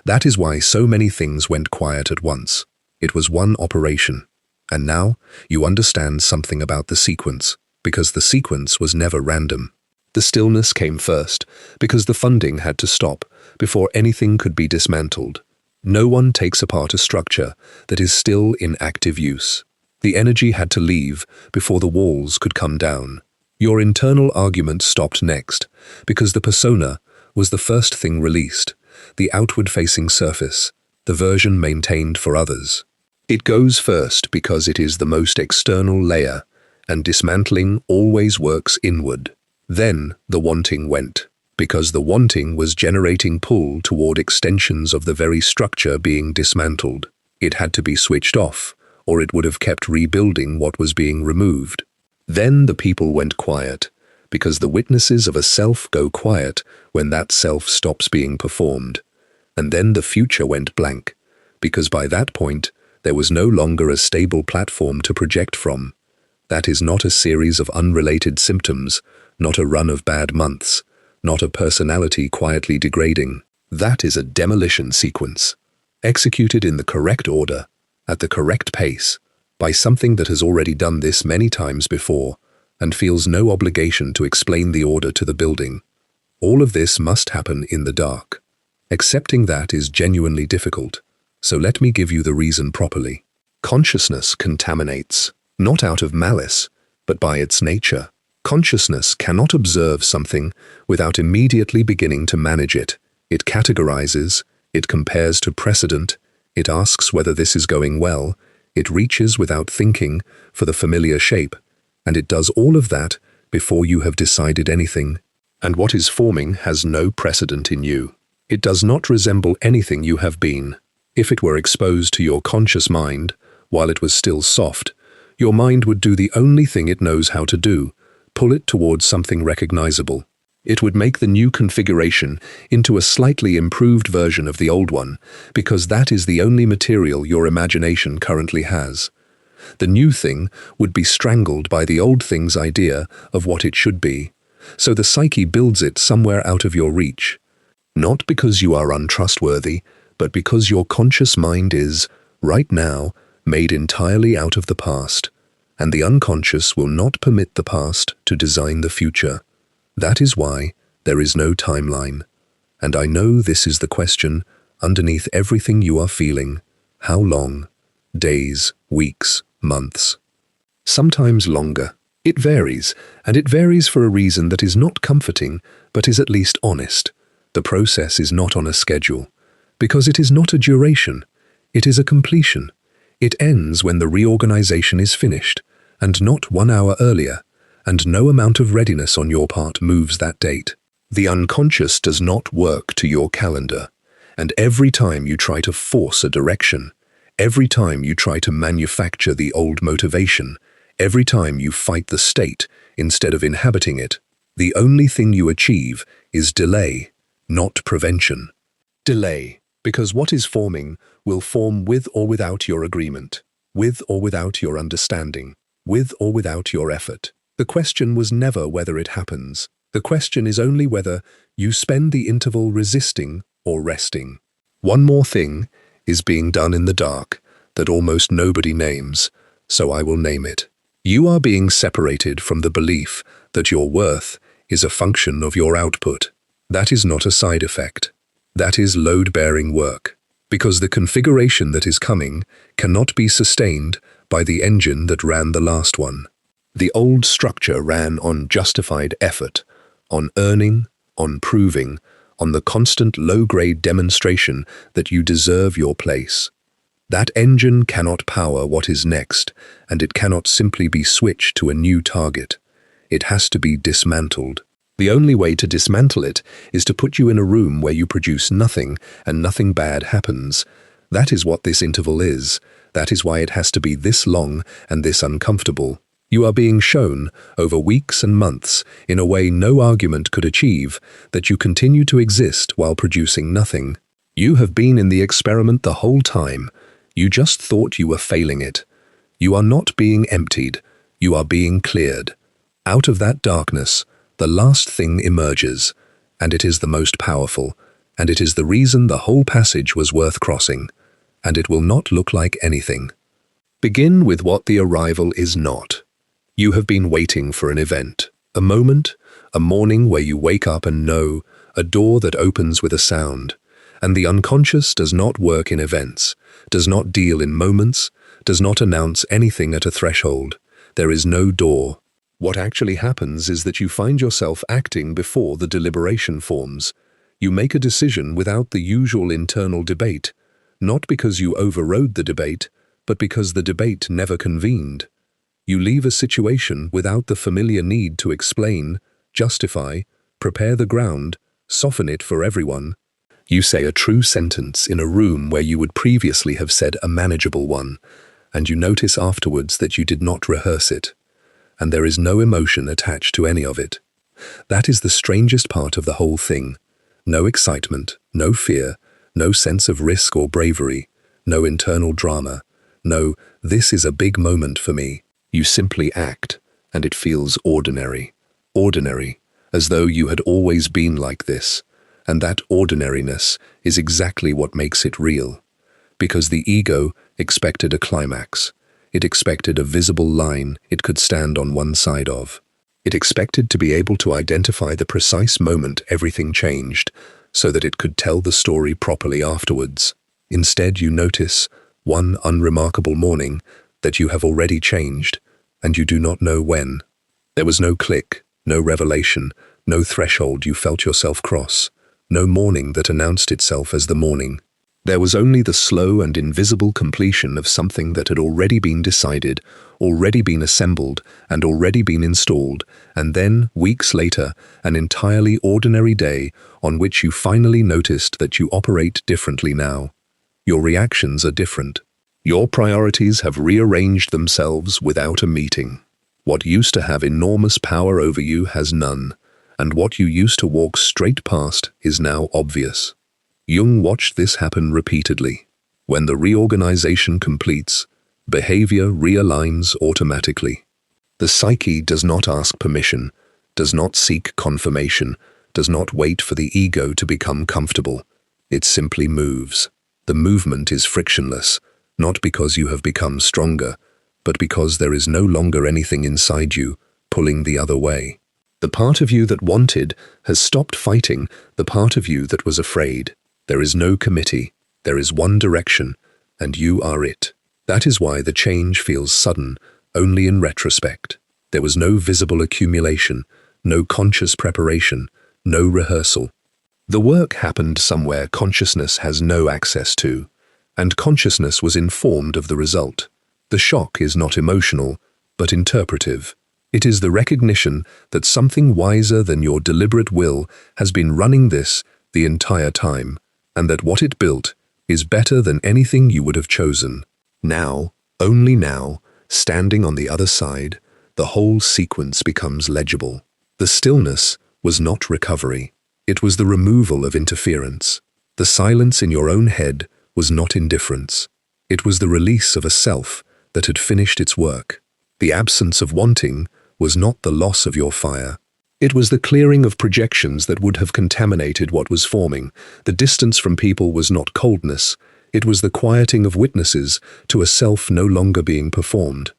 That is why so many things went quiet at once. It was one operation. And now you understand something about the sequence, because the sequence was never random. The stillness came first, because the funding had to stop before anything could be dismantled. No one takes apart a structure that is still in active use. The energy had to leave before the walls could come down. Your internal argument stopped next, because the persona was the first thing released, the outward-facing surface, the version maintained for others. It goes first because it is the most external layer, and dismantling always works inward. Then the wanting went, because the wanting was generating pull toward extensions of the very structure being dismantled. It had to be switched off, or it would have kept rebuilding what was being removed. Then the people went quiet, because the witnesses of a self go quiet when that self stops being performed. And then the future went blank, because by that point, there was no longer a stable platform to project from. That is not a series of unrelated symptoms, not a run of bad months, not a personality quietly degrading. That is a demolition sequence, executed in the correct order, at the correct pace, by something that has already done this many times before, and feels no obligation to explain the order to the building. All of this must happen in the dark. Accepting that is genuinely difficult, so let me give you the reason properly. Consciousness contaminates, not out of malice, but by its nature. Consciousness cannot observe something without immediately beginning to manage it. It categorizes, it compares to precedent, it asks whether this is going well, it reaches without thinking for the familiar shape, and it does all of that before you have decided anything. And what is forming has no precedent in you. It does not resemble anything you have been. If it were exposed to your conscious mind, while it was still soft, your mind would do the only thing it knows how to do, pull it towards something recognizable. It would make the new configuration into a slightly improved version of the old one, because that is the only material your imagination currently has. The new thing would be strangled by the old thing's idea of what it should be, so the psyche builds it somewhere out of your reach. Not because you are untrustworthy, but because your conscious mind is, right now, made entirely out of the past, and the unconscious will not permit the past to design the future. That is why there is no timeline. And I know this is the question underneath everything you are feeling. How long? Days, weeks, months. Sometimes longer. It varies, and it varies for a reason that is not comforting, but is at least honest. The process is not on a schedule, because it is not a duration. It is a completion. It ends when the reorganization is finished, and not 1 hour earlier, and no amount of readiness on your part moves that date. The unconscious does not work to your calendar, and every time you try to force a direction, every time you try to manufacture the old motivation, every time you fight the state instead of inhabiting it, the only thing you achieve is delay, not prevention. Delay, because what is forming will form with or without your agreement, with or without your understanding, with or without your effort. The question was never whether it happens. The question is only whether you spend the interval resisting or resting. One more thing is being done in the dark, that almost nobody names, so I will name it. You are being separated from the belief that your worth is a function of your output. That is not a side effect. That is load-bearing work, because the configuration that is coming cannot be sustained by the engine that ran the last one. The old structure ran on justified effort, on earning, on proving, on the constant low-grade demonstration that you deserve your place. That engine cannot power what is next, and it cannot simply be switched to a new target. It has to be dismantled. The only way to dismantle it is to put you in a room where you produce nothing and nothing bad happens. That is what this interval is. That is why it has to be this long and this uncomfortable. You are being shown, over weeks and months, in a way no argument could achieve, that you continue to exist while producing nothing. You have been in the experiment the whole time. You just thought you were failing it. You are not being emptied. You are being cleared. Out of that darkness, the last thing emerges, and it is the most powerful, and it is the reason the whole passage was worth crossing, and it will not look like anything. Begin with what the arrival is not. You have been waiting for an event, a moment, a morning where you wake up and know, a door that opens with a sound. And the unconscious does not work in events, does not deal in moments, does not announce anything at a threshold. There is no door. What actually happens is that you find yourself acting before the deliberation forms. You make a decision without the usual internal debate, not because you overrode the debate, but because the debate never convened. You leave a situation without the familiar need to explain, justify, prepare the ground, soften it for everyone. You say a true sentence in a room where you would previously have said a manageable one, and you notice afterwards that you did not rehearse it, and there is no emotion attached to any of it. That is the strangest part of the whole thing. No excitement, no fear, no sense of risk or bravery, no internal drama, no, this is a big moment for me. You simply act, and it feels ordinary. Ordinary, as though you had always been like this. And that ordinariness is exactly what makes it real. Because the ego expected a climax. It expected a visible line it could stand on one side of. It expected to be able to identify the precise moment everything changed, so that it could tell the story properly afterwards. Instead, you notice, one unremarkable morning, that you have already changed, and you do not know when. There was no click, no revelation, no threshold you felt yourself cross, no morning that announced itself as the morning. There was only the slow and invisible completion of something that had already been decided, already been assembled, and already been installed, and then, weeks later, an entirely ordinary day on which you finally noticed that you operate differently now. Your reactions are different. Your priorities have rearranged themselves without a meeting. What used to have enormous power over you has none, and what you used to walk straight past is now obvious. Jung watched this happen repeatedly. When the reorganization completes, behavior realigns automatically. The psyche does not ask permission, does not seek confirmation, does not wait for the ego to become comfortable. It simply moves. The movement is frictionless, not because you have become stronger, but because there is no longer anything inside you pulling the other way. The part of you that wanted has stopped fighting the part of you that was afraid. There is no committee, there is one direction, and you are it. That is why the change feels sudden, only in retrospect. There was no visible accumulation, no conscious preparation, no rehearsal. The work happened somewhere consciousness has no access to, and consciousness was informed of the result. The shock is not emotional, but interpretive. It is the recognition that something wiser than your deliberate will has been running this the entire time, and that what it built is better than anything you would have chosen. Now, only now, standing on the other side, the whole sequence becomes legible. The stillness was not recovery. It was the removal of interference. The silence in your own head was not indifference. It was the release of a self that had finished its work. The absence of wanting was not the loss of your fire. It was the clearing of projections that would have contaminated what was forming. The distance from people was not coldness, It was the quieting of witnesses to a self no longer being performed.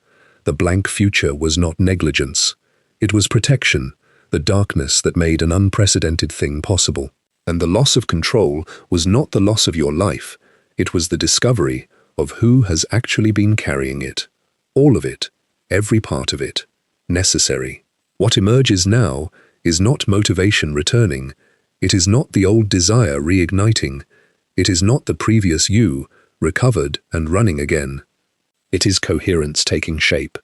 The blank future was not negligence. It was protection, the darkness that made an unprecedented thing possible. And the loss of control was not the loss of your life. It was the discovery of who has actually been carrying it. All of it, every part of it, necessary. What emerges now is not motivation returning. It is not the old desire reigniting. It is not the previous you, recovered and running again. It is coherence taking shape,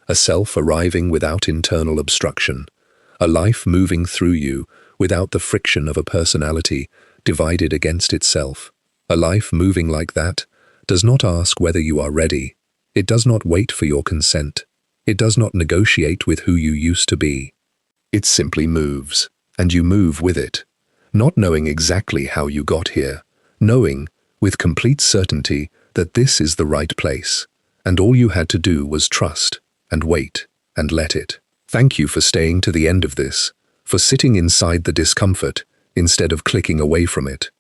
a self arriving without internal obstruction, a life moving through you without the friction of a personality divided against itself. A life moving like that does not ask whether you are ready. It does not wait for your consent. It does not negotiate with who you used to be. It simply moves, and you move with it, not knowing exactly how you got here, knowing with complete certainty that this is the right place, and all you had to do was trust and wait and let it. Thank you for staying to the end of this, for sitting inside the discomfort instead of clicking away from it,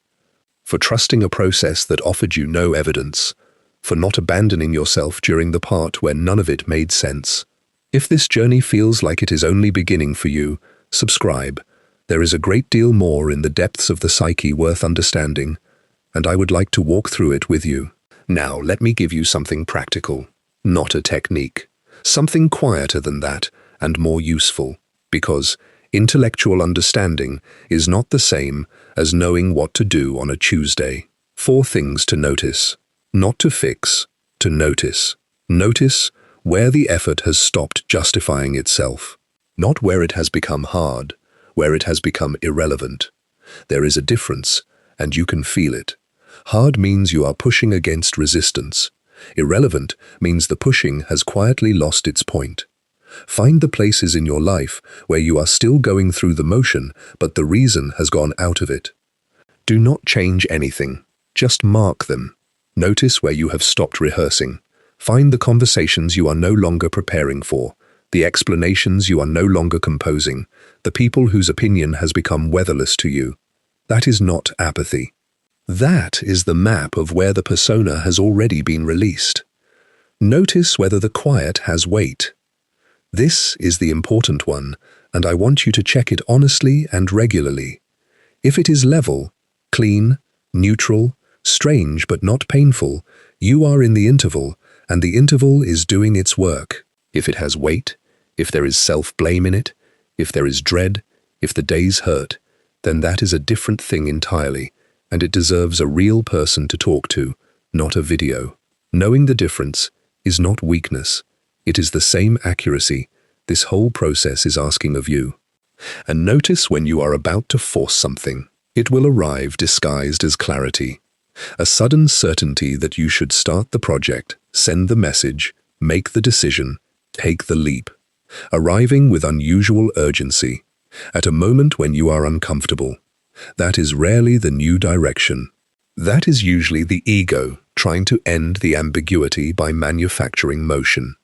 for trusting a process that offered you no evidence, for not abandoning yourself during the part where none of it made sense. If this journey feels like it is only beginning for you, subscribe. There is a great deal more in the depths of the psyche worth understanding, and I would like to walk through it with you. Now, let me give you something practical, not a technique. Something quieter than that and more useful, because intellectual understanding is not the same as knowing what to do on a Tuesday. 4 things to notice. Not to fix, to notice. Notice where the effort has stopped justifying itself, not where it has become hard, where it has become irrelevant. There is a difference, and you can feel it. Hard means you are pushing against resistance. Irrelevant means the pushing has quietly lost its point. Find the places in your life where you are still going through the motion, but the reason has gone out of it. Do not change anything, just mark them. Notice where you have stopped rehearsing. Find the conversations you are no longer preparing for, the explanations you are no longer composing, the people whose opinion has become weatherless to you. That is not apathy. That is the map of where the persona has already been released. Notice whether the quiet has weight. This is the important one, and I want you to check it honestly and regularly. If it is level, clean, neutral, strange but not painful, you are in the interval, and the interval is doing its work. If it has weight, if there is self-blame in it, if there is dread, if the days hurt, then that is a different thing entirely, and it deserves a real person to talk to, not a video. Knowing the difference is not weakness. It is the same accuracy this whole process is asking of you. And notice when you are about to force something. It will arrive disguised as clarity. A sudden certainty that you should start the project, send the message, make the decision, take the leap. Arriving with unusual urgency, at a moment when you are uncomfortable. That is rarely the new direction. That is usually the ego trying to end the ambiguity by manufacturing motion.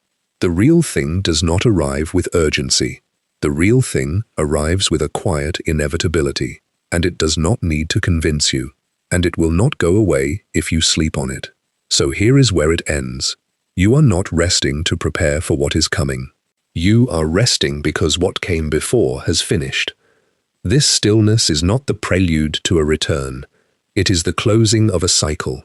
The real thing does not arrive with urgency. The real thing arrives with a quiet inevitability, and it does not need to convince you, and it will not go away if you sleep on it. So here is where it ends. You are not resting to prepare for what is coming. You are resting because what came before has finished. This stillness is not the prelude to a return. It is the closing of a cycle.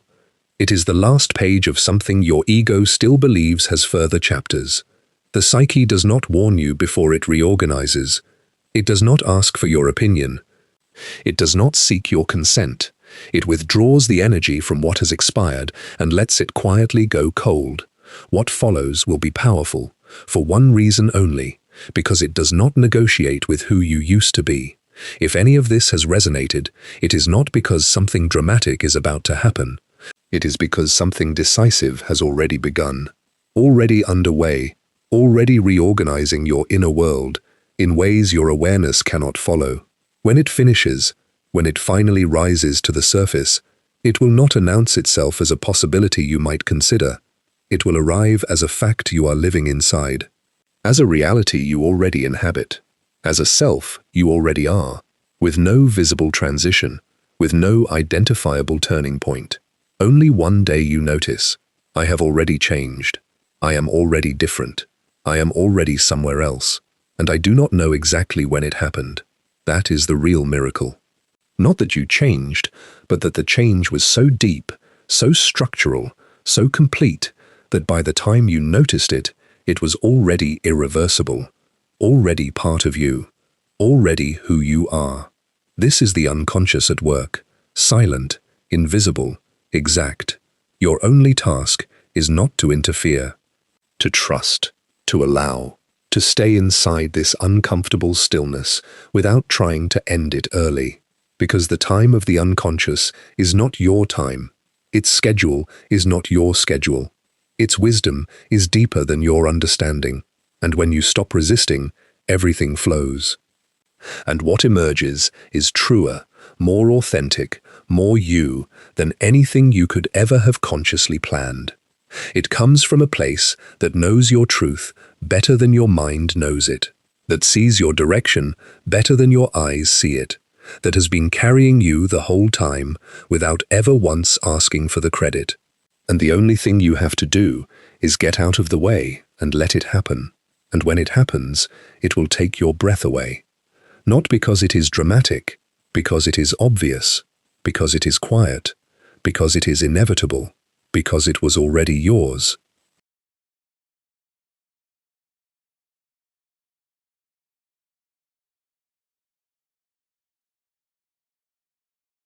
It is the last page of something your ego still believes has further chapters. The psyche does not warn you before it reorganizes. It does not ask for your opinion. It does not seek your consent. It withdraws the energy from what has expired and lets it quietly go cold. What follows will be powerful, for one reason only, because it does not negotiate with who you used to be. If any of this has resonated, it is not because something dramatic is about to happen. It is because something decisive has already begun, already underway, already reorganizing your inner world in ways your awareness cannot follow. When it finishes, when it finally rises to the surface, it will not announce itself as a possibility you might consider. It will arrive as a fact you are living inside, as a reality you already inhabit, as a self you already are, with no visible transition, with no identifiable turning point. Only one day you notice, I have already changed. I am already different. I am already somewhere else. And I do not know exactly when it happened. That is the real miracle. Not that you changed, but that the change was so deep, so structural, so complete, that by the time you noticed it, it was already irreversible, already part of you, already who you are. This is the unconscious at work, silent, invisible, exact. Your only task is not to interfere, to trust, to allow, to stay inside this uncomfortable stillness without trying to end it early. Because the time of the unconscious is not your time. Its schedule is not your schedule. Its wisdom is deeper than your understanding. And when you stop resisting, everything flows. And what emerges is truer, more authentic, more you than anything you could ever have consciously planned. It comes from a place that knows your truth better than your mind knows it, that sees your direction better than your eyes see it, that has been carrying you the whole time without ever once asking for the credit. And the only thing you have to do is get out of the way and let it happen. And when it happens, it will take your breath away. Not because it is dramatic, because it is obvious, because it is quiet, because it is inevitable, because it was already yours.